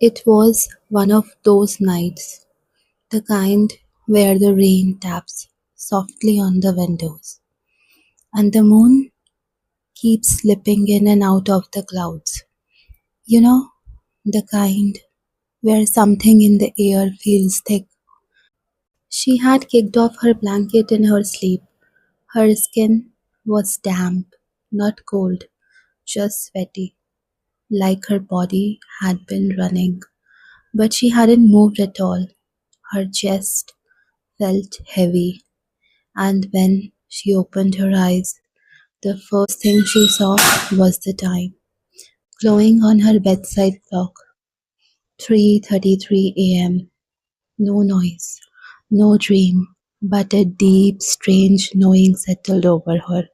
It was one of those nights, the kind where the rain taps softly on the windows and the moon keeps slipping in and out of the clouds. You know, the kind where something in the air feels thick. She had kicked off her blanket in her sleep. Her skin was damp, not cold, just sweaty, like her body had been running. But she hadn't moved at all. Her chest felt heavy, and when she opened her eyes, the first thing she saw was the time glowing on her bedside clock. 3:33 a.m. No noise, no dream, but a deep, strange knowing settled over her.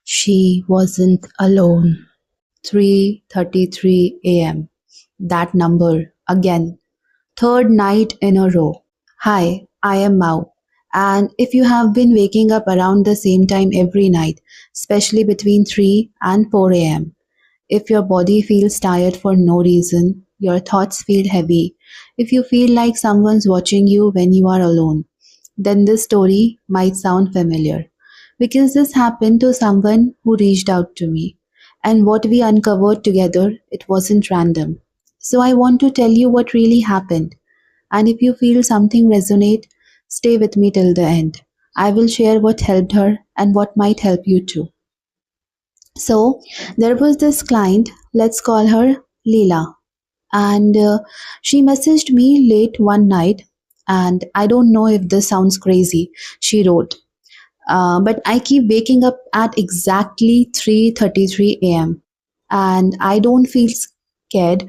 She wasn't alone. 3:33 a.m. That number again. Third night in a row. Hi, I am Mao. And if you have been waking up around the same time every night, especially between 3 and 4 a.m., if your body feels tired for no reason, your thoughts feel heavy, if you feel like someone's watching you when you are alone, then this story might sound familiar. Because this happened to someone who reached out to me. And what we uncovered together, it wasn't random. So I want to tell you what really happened. And if you feel something resonate, stay with me till the end. I will share what helped her and what might help you too. So there was this client, let's call her Leela, and she messaged me late one night. And I don't know if this sounds crazy, she wrote. But I keep waking up at exactly 3:33 a.m. and I don't feel scared,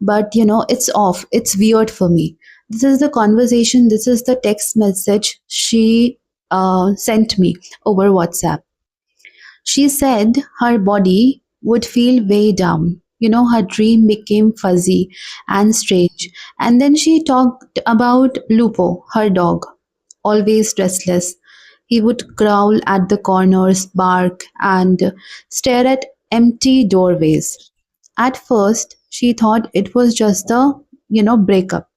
but it's off. It's weird for me. This is the conversation. This is the text message she sent me over WhatsApp. She said her body would feel way down. Her dream became fuzzy and strange. And then she talked about Lupo, her dog, always restless. He would growl at the corners, bark, and stare at empty doorways. At first, she thought it was just the breakup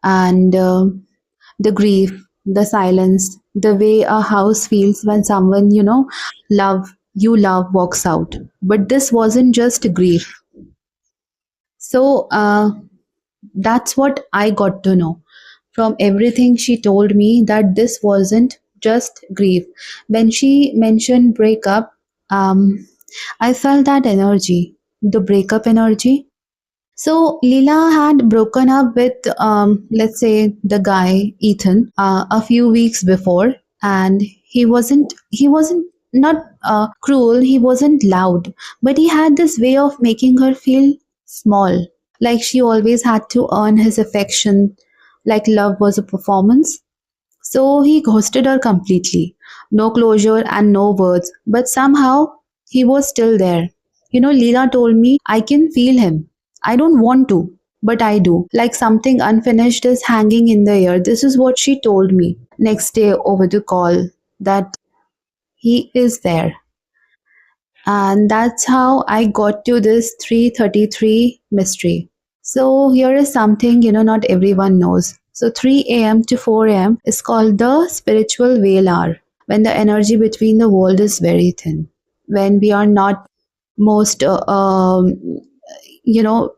and the grief, the silence, the way a house feels when someone love love walks out. But this wasn't just grief. So that's what I got to know from everything she told me, that this wasn't just grief. When she mentioned breakup, I felt that energy, the breakup energy. So Leela had broken up with, let's say, the guy Ethan a few weeks before, and he wasn't not cruel. He wasn't loud, but he had this way of making her feel small, like she always had to earn his affection, like love was a performance. So he ghosted her completely. No closure and no words, but somehow he was still there. Leela told me, I can feel him. I don't want to, but I do. Like something unfinished is hanging in the air. This is what she told me next day over the call, that he is there. And that's how I got to this 3:33 mystery. So here is something not everyone knows. So 3 a.m. to 4 a.m. is called the spiritual veil hour, when the energy between the world is very thin, when we are not most you know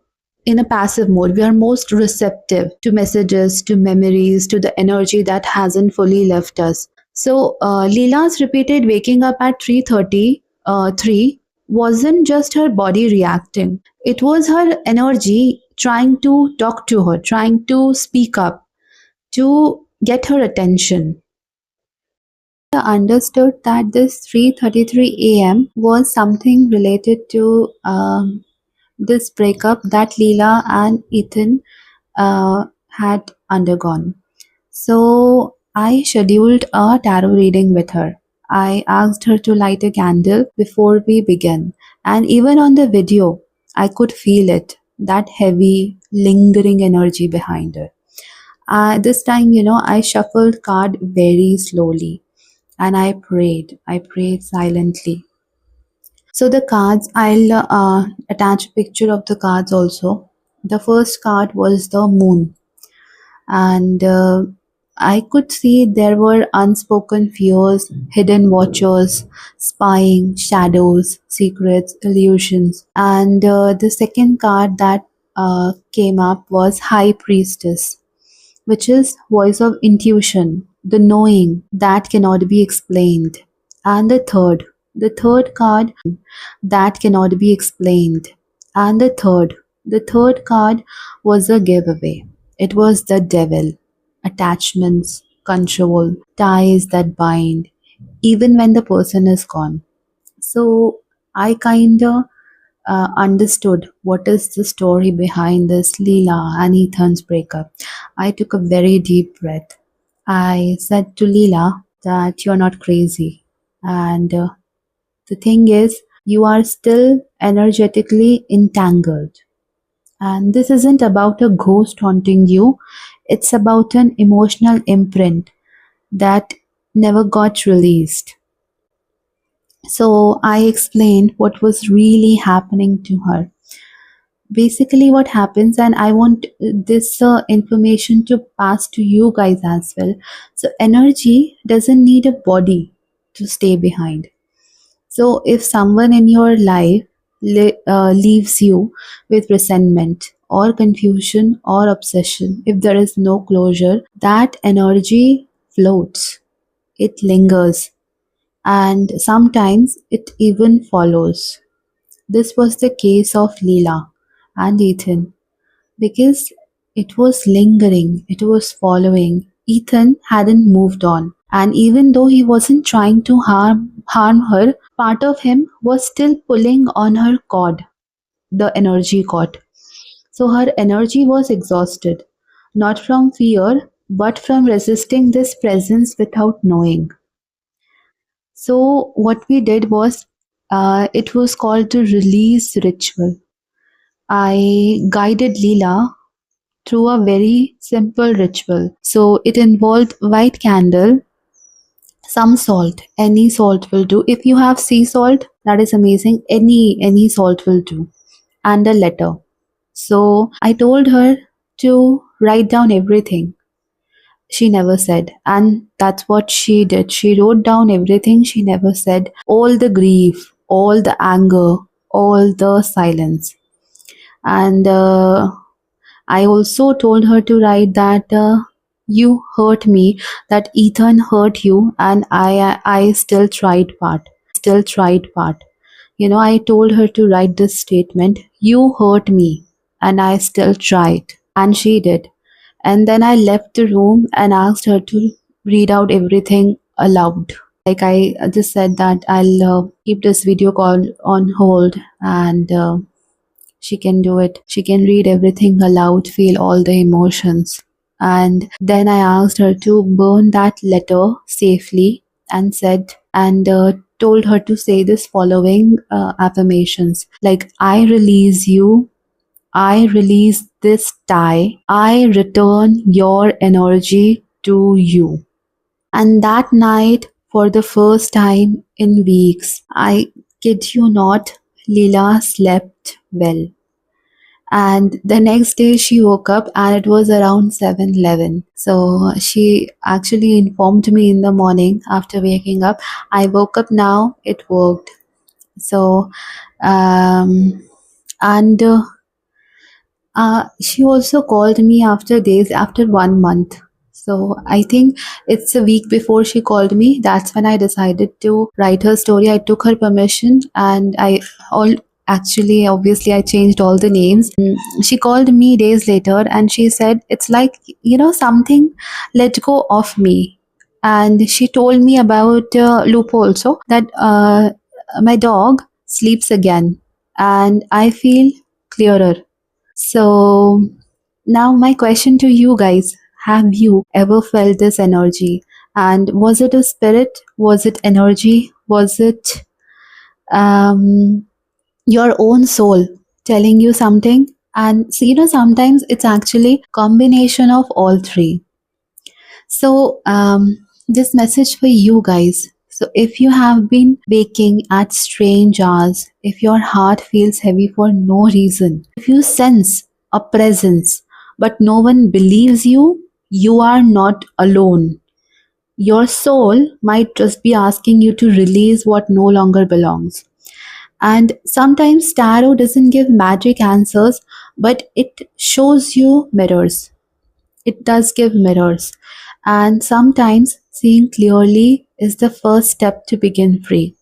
in a passive mode. We are most receptive to messages, to memories, to the energy that hasn't fully left us. So Leela's repeated waking up at 3:30 3 wasn't just her body reacting. It was her energy trying to talk to her, trying to speak up, to get her attention. I understood that this 3:33 a.m. was something related to this breakup that Leela and Ethan had undergone. So I scheduled a tarot reading with her. I asked her to light a candle before we began, and even on the video, I could feel it, that heavy, lingering energy behind her. This time, I shuffled card very slowly and I prayed. I prayed silently. So the cards, I'll attach a picture of the cards also. The first card was the moon, and I could see there were unspoken fears, hidden watchers, spying, shadows, secrets, illusions. And the second card that came up was High Priestess, which is voice of intuition, the knowing that cannot be explained. And the third card that cannot be explained. And the third card was a giveaway. It was the devil, attachments, control, ties that bind, even when the person is gone. So I kind of understood what is the story behind this Leela and Ethan's breakup. I took a very deep breath. I said to Leela that you're not crazy. And the thing is, you are still energetically entangled. And this isn't about a ghost haunting you, it's about an emotional imprint that never got released. So I explained what was really happening to her. Basically, what happens, and I want this information to pass to you guys as well. So, energy doesn't need a body to stay behind. So, if someone in your life leaves you with resentment or confusion or obsession, if there is no closure, that energy floats, it lingers, and sometimes it even follows. This was the case of Leela and Ethan because it was lingering, it was following. Ethan hadn't moved on, and even though he wasn't trying to harm her, part of him was still pulling on her cord, the energy cord. So her energy was exhausted, not from fear, but from resisting this presence without knowing. So what we did was, it was called the release ritual. I guided Leela through a very simple ritual. So it involved white candle, some salt, any salt will do. If you have sea salt, that is amazing. Any salt will do, and a letter. So I told her to write down everything. She never said, and that's what she did. She wrote down everything. She never said all the grief, all the anger, all the silence, and I also told her to write that you hurt me, that Ethan hurt you, and I still tried part. You know, I told her to write this statement, you hurt me, and I still tried, and she did. And then I left the room and asked her to read out everything aloud. Like I just said that I'll keep this video call on hold, and she can do it. She can read everything aloud, feel all the emotions. And then I asked her to burn that letter safely and said, and told her to say this following affirmations like, I release you, I release this tie, I return your energy to you. And that night, for the first time in weeks, I kid you not, Leela slept well. And the next day she woke up and it was around 7:11. So she actually informed me in the morning after waking up. I woke up now, it worked. So, um, and she also called me after days, after 1 month. So I think it's a week before she called me. That's when I decided to write her story. I took her permission and I all actually obviously I changed all the names. She called me days later and she said it's like, you know, something let go of me. And she told me about Lupo also, that my dog sleeps again and I feel clearer. So now my question to you guys, have you ever felt this energy? And was it a spirit? Was it energy? Was it um, your own soul telling you something? And so, you know, sometimes it's actually combination of all three. So this message for you guys. So if you have been waking at strange hours, if your heart feels heavy for no reason, if you sense a presence, but no one believes you, you are not alone. Your soul might just be asking you to release what no longer belongs. And sometimes tarot doesn't give magic answers, but it shows you mirrors. It does give mirrors. And sometimes seeing clearly is the first step to begin free.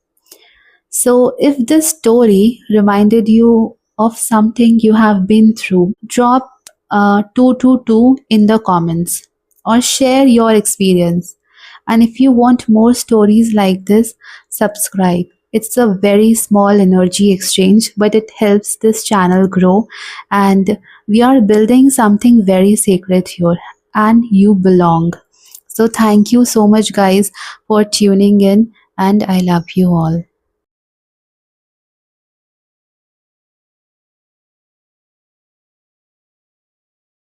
So, if this story reminded you of something you have been through, drop 222 in the comments or share your experience. And if you want more stories like this, subscribe. It's a very small energy exchange, but it helps this channel grow. And we are building something very sacred here, and you belong. So, thank you so much, guys, for tuning in, and I love you all.